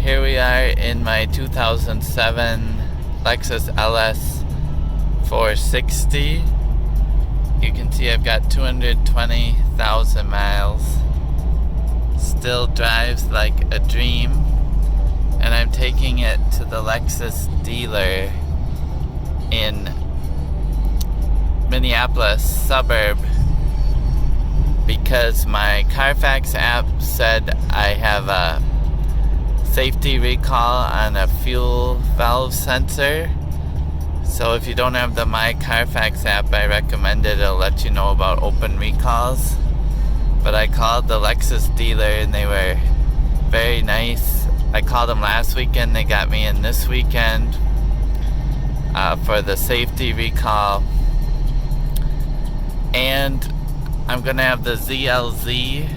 Here we are in my 2007 Lexus LS 460. You can see I've got 220,000 miles. Still drives like a dream. And I'm taking it to the Lexus dealer in Minneapolis suburb because my Carfax app said I have a safety recall on a fuel valve sensor. So if you don't have the My Carfax app, I recommend it. It'll let you know about open recalls. But I called the Lexus dealer and they were very nice. I called them last weekend. They got me in this weekend for the safety recall. And I'm gonna have the ZLZ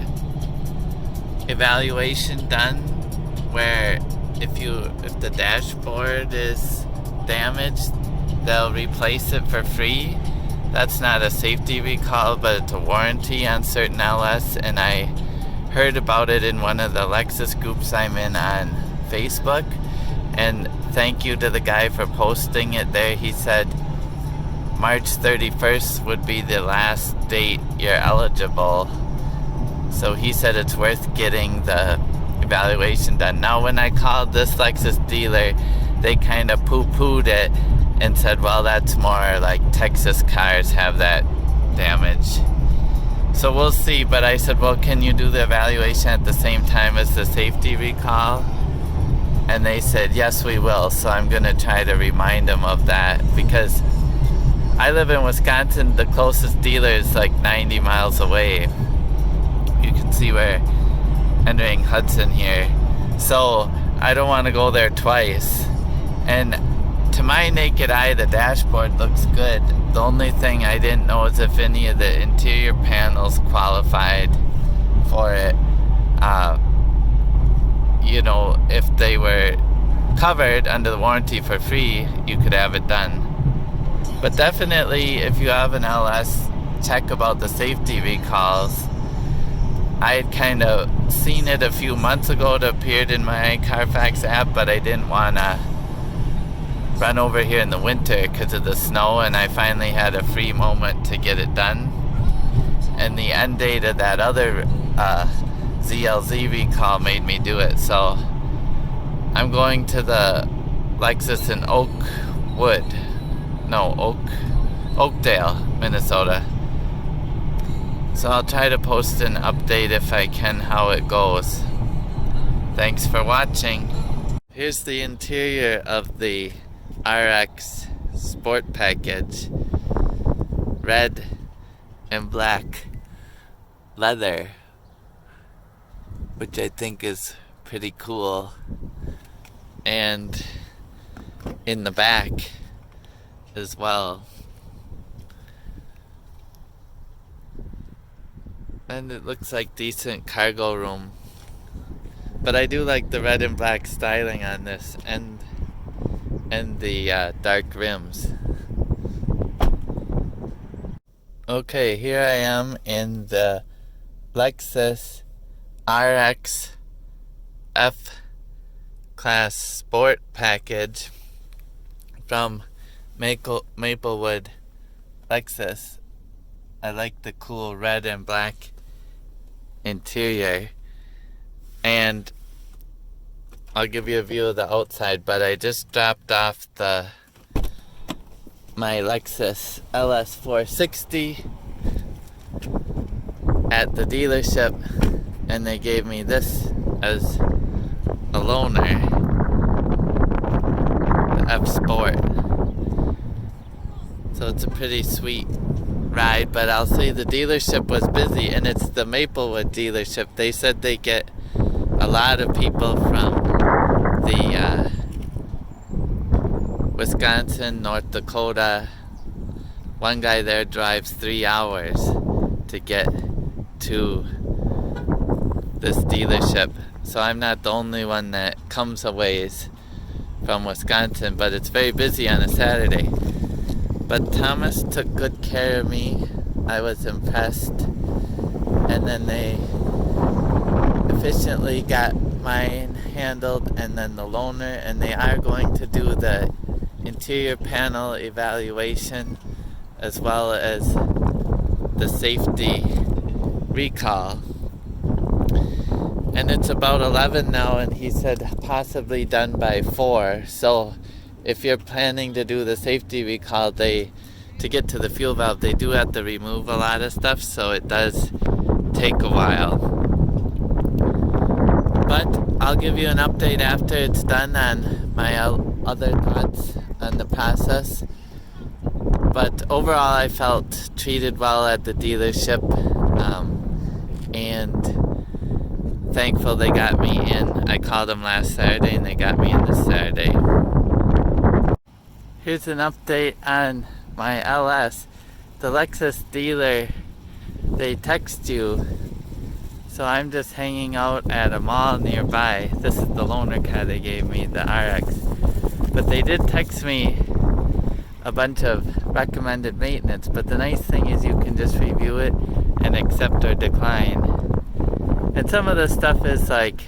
evaluation done, where if the dashboard is damaged, they'll replace it for free. That's not a safety recall, but it's a warranty on certain LS, and I heard about it in one of the Lexus groups I'm in on Facebook. And thank you to the guy for posting it there. He said March 31st would be the last date you're eligible. So he said it's worth getting the evaluation done. Now when I called this Lexus dealer, they kind of poo-pooed it and said, well, that's more like Texas cars have that damage. So we'll see. But I said, well, can you do the evaluation at the same time as the safety recall? And they said, yes, we will. So I'm going to try to remind them of that, because I live in Wisconsin. The closest dealer is like 90 miles away. You can see we're entering Hudson here. So I don't want to go there twice. And to my naked eye, the dashboard looks good. The only thing I didn't know is if any of the interior panels qualified for it. If they were covered under the warranty for free, you could have it done. But definitely, if you have an LS, check about the safety recalls. I had kind of seen it a few months ago. It appeared in my Carfax app, but I didn't want to run over here in the winter because of the snow, and I finally had a free moment to get it done. And the end date of that other ZLZ recall made me do it. So I'm going to the Lexus in Oakdale, Minnesota. So I'll try to post an update if I can how it goes. Thanks for watching. Here's the interior of the RX Sport Package. Red and black leather, which I think is pretty cool. And in the back as well. And it looks like decent cargo room. But I do like the red and black styling on this, and the dark rims. Okay, here I am in the Lexus RX F-Class Sport Package from Maplewood Lexus. I like the cool red and black interior, and I'll give you a view of the outside. But I just dropped off my Lexus LS 460 at the dealership, and they gave me this as a loaner, the F Sport. So it's a pretty sweet ride, but I'll say the dealership was busy, and it's the Maplewood dealership. They said they get a lot of people from the Wisconsin, North Dakota. One guy there drives 3 hours to get to this dealership. So I'm not the only one that comes a ways from Wisconsin, but it's very busy on a Saturday. But Thomas took good care of me. I was impressed. And then they efficiently got mine handled, and then the loaner, and they are going to do the interior panel evaluation as well as the safety recall. And it's about 11 now, and he said possibly done by 4. So if you're planning to do the safety recall, to get to the fuel valve, they do have to remove a lot of stuff, so it does take a while. But I'll give you an update after it's done on my other thoughts on the process. But overall, I felt treated well at the dealership, and thankful they got me in. I called them last Saturday and they got me in this Saturday. Here's an update on my LS. The Lexus dealer, they text you. So I'm just hanging out at a mall nearby. This is the loaner car they gave me, the RX. But they did text me a bunch of recommended maintenance. But the nice thing is you can just review it and accept or decline. And some of the stuff is like,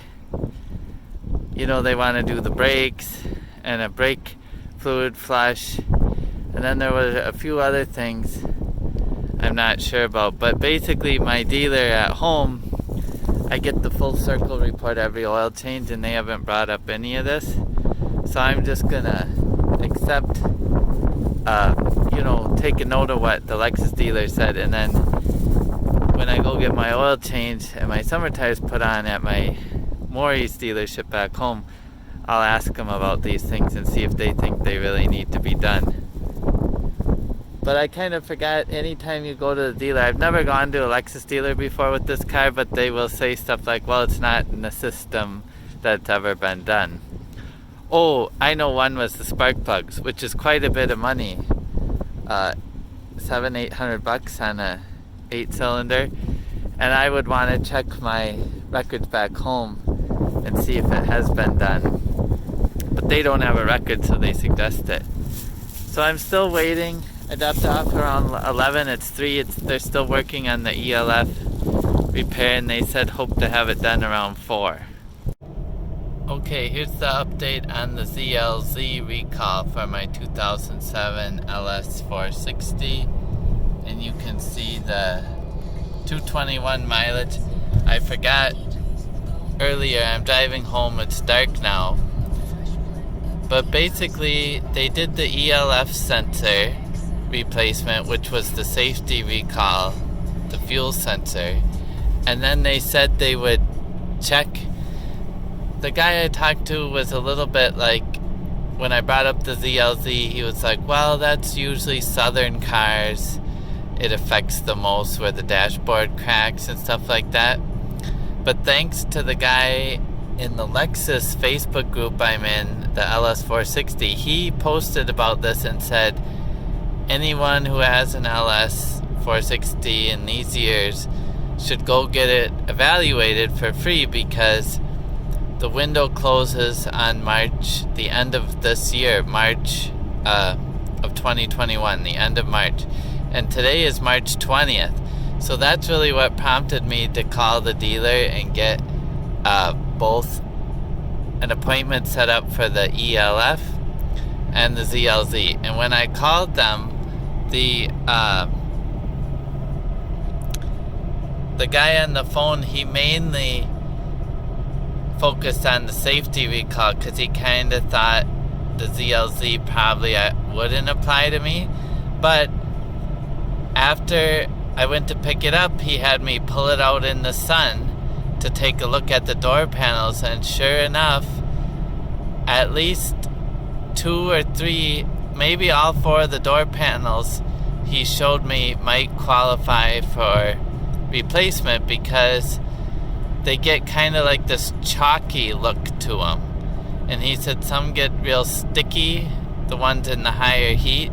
you know, they want to do the brakes and a brake fluid flush. And then there were a few other things I'm not sure about. But basically my dealer at home, I get the full circle report every oil change, and they haven't brought up any of this. So I'm just gonna accept, take a note of what the Lexus dealer said, and then when I go get my oil change and my summer tires put on at my Maury's dealership back home, I'll ask them about these things and see if they think they really need to be done. But I kind of forgot, anytime you go to the dealer, I've never gone to a Lexus dealer before with this car, but they will say stuff like, well, it's not in the system that's ever been done. Oh, I know one was the spark plugs, which is quite a bit of money. $700-800 on a 8-cylinder. And I would want to check my records back home and see if it has been done. But they don't have a record, so they suggest it. So I'm still waiting. I dropped off around 11. It's 3. They're still working on the ELF repair, and they said hope to have it done around 4. Okay, here's the update on the ZLZ recall for my 2007 LS460. And you can see the 221 mileage. I forgot earlier, I'm driving home, it's dark now. But basically, they did the ELF sensor replacement, which was the safety recall, the fuel sensor. And then they said they would check. The guy I talked to was a little bit like, when I brought up the ZLZ, he was like, well, that's usually southern cars. It affects the most where the dashboard cracks and stuff like that. But thanks to the guy in the Lexus Facebook group I'm in, the LS460, he posted about this and said, anyone who has an LS460 in these years should go get it evaluated for free, because the window closes on March, the end of this year, March of 2021, the end of March. And today is March 20th. So that's really what prompted me to call the dealer and get both an appointment set up for the ELF and the ZLZ. And when I called them, the guy on the phone, he mainly focused on the safety recall because he kind of thought the ZLZ probably wouldn't apply to me. But after I went to pick it up, he had me pull it out in the sun to take a look at the door panels, and sure enough, at least 2 or 3, maybe all 4 of the door panels he showed me might qualify for replacement, because they get kind of like this chalky look to them. And he said some get real sticky, the ones in the higher heat,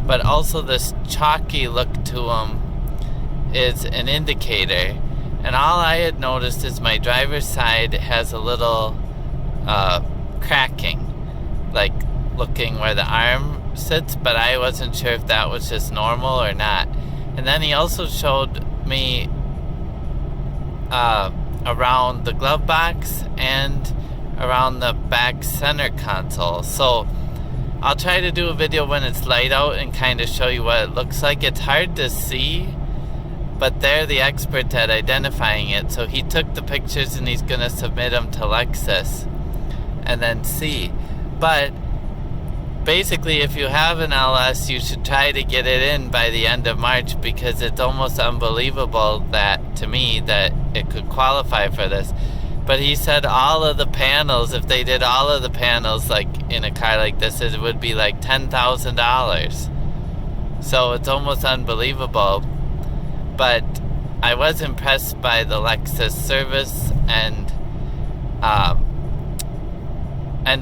but also this chalky look to them is an indicator. And all I had noticed is my driver's side has a little cracking, like looking where the arm sits, but I wasn't sure if that was just normal or not. And then he also showed me around the glove box and around the back center console. So I'll try to do a video when it's light out and kind of show you what it looks like. It's hard to see, but they're the experts at identifying it. So he took the pictures and he's going to submit them to Lexus and then see. But basically, if you have an LS, you should try to get it in by the end of March, because it's almost unbelievable that, to me, that it could qualify for this. But he said all of the panels, if they did all of the panels like in a car like this, it would be like $10,000. So it's almost unbelievable. But I was impressed by the Lexus service and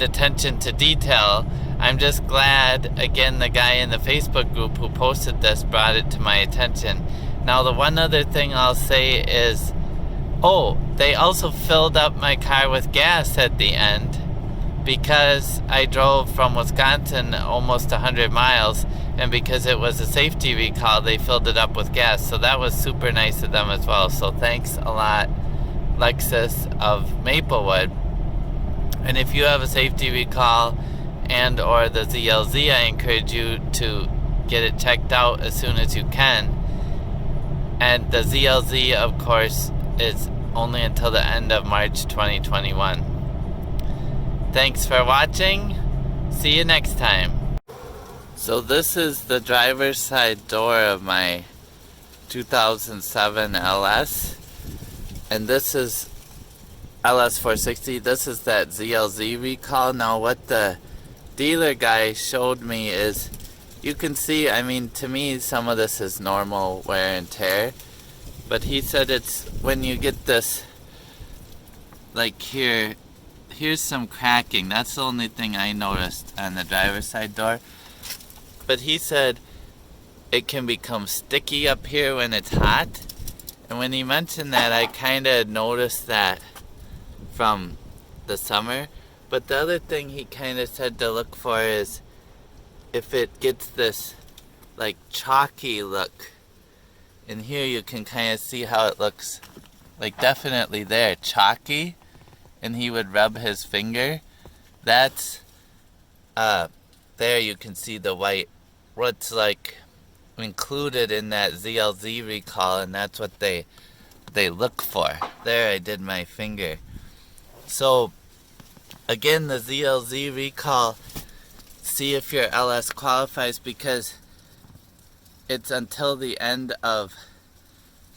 attention to detail. I'm just glad, again, the guy in the Facebook group who posted this brought it to my attention. Now, the one other thing I'll say is, they also filled up my car with gas at the end, because I drove from Wisconsin almost 100 miles, and because it was a safety recall, they filled it up with gas. So that was super nice of them as well. So thanks a lot, Lexus of Maplewood. And if you have a safety recall and or the ZLZ, I encourage you to get it checked out as soon as you can. And the ZLZ, of course, is only until the end of March 2021. Thanks for watching. See you next time. So this is the driver's side door of my 2007 LS. And this is LS 460. This is that ZLZ recall. Now what the dealer guy showed me is, you can see, I mean, to me some of this is normal wear and tear, but he said it's when you get this, like here's some cracking. That's the only thing I noticed on the driver's side door. But he said it can become sticky up here when it's hot. And when he mentioned that, I kind of noticed that from the summer. But the other thing he kind of said to look for is if it gets this like chalky look. And here you can kind of see how it looks, like definitely there, chalky. And he would rub his finger. That's there you can see the white, what's like included in that ZLZ recall, and that's what they look for. There, I did my finger. So again, the ZLZ recall, see if your LS qualifies, because it's until the end of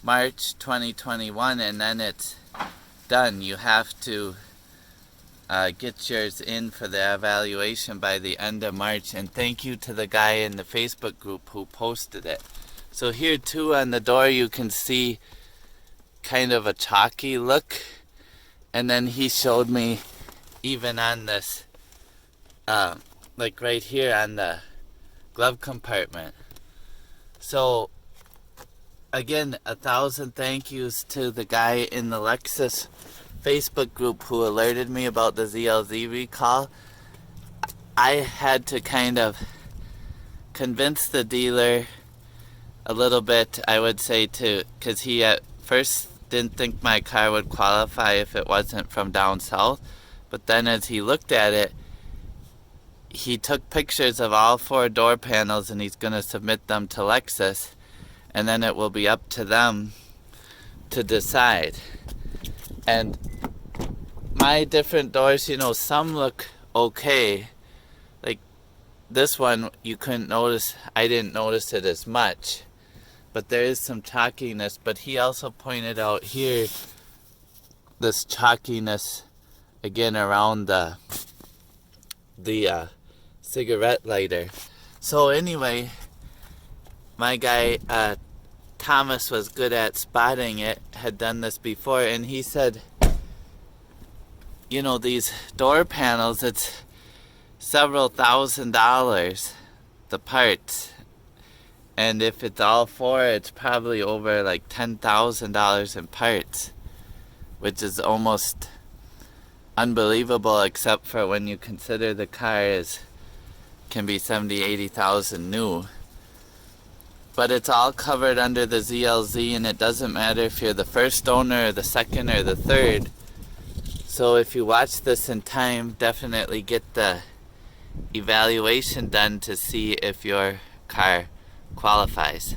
March 2021, and then it's done. You have to get yours in for the evaluation by the end of March. And thank you to the guy in the Facebook group who posted it. So here too on the door you can see kind of a chalky look. And then he showed me even on this, like right here on the glove compartment. So again, 1,000 thank yous to the guy in the Lexus Facebook group who alerted me about the ZLZ recall. I had to kind of convince the dealer a little bit, I would say, because he at first didn't think my car would qualify if it wasn't from down south. But then as he looked at it, he took pictures of all 4 door panels and he's going to submit them to Lexus, and then it will be up to them to decide. And my different doors, you know, some look okay. Like this one, you couldn't notice, I didn't notice it as much, but there is some chalkiness. But he also pointed out here this chalkiness again around the cigarette lighter. So anyway, my guy Thomas was good at spotting it, had done this before, and he said, you know, these door panels, it's several $1,000s the parts, and if it's all 4, it's probably over like $10,000 in parts, which is almost unbelievable, except for when you consider the car can be 70,000-80,000 new. But it's all covered under the ZLZ, and it doesn't matter if you're the first owner or the second or the third. So if you watch this in time, definitely get the evaluation done to see if your car qualifies.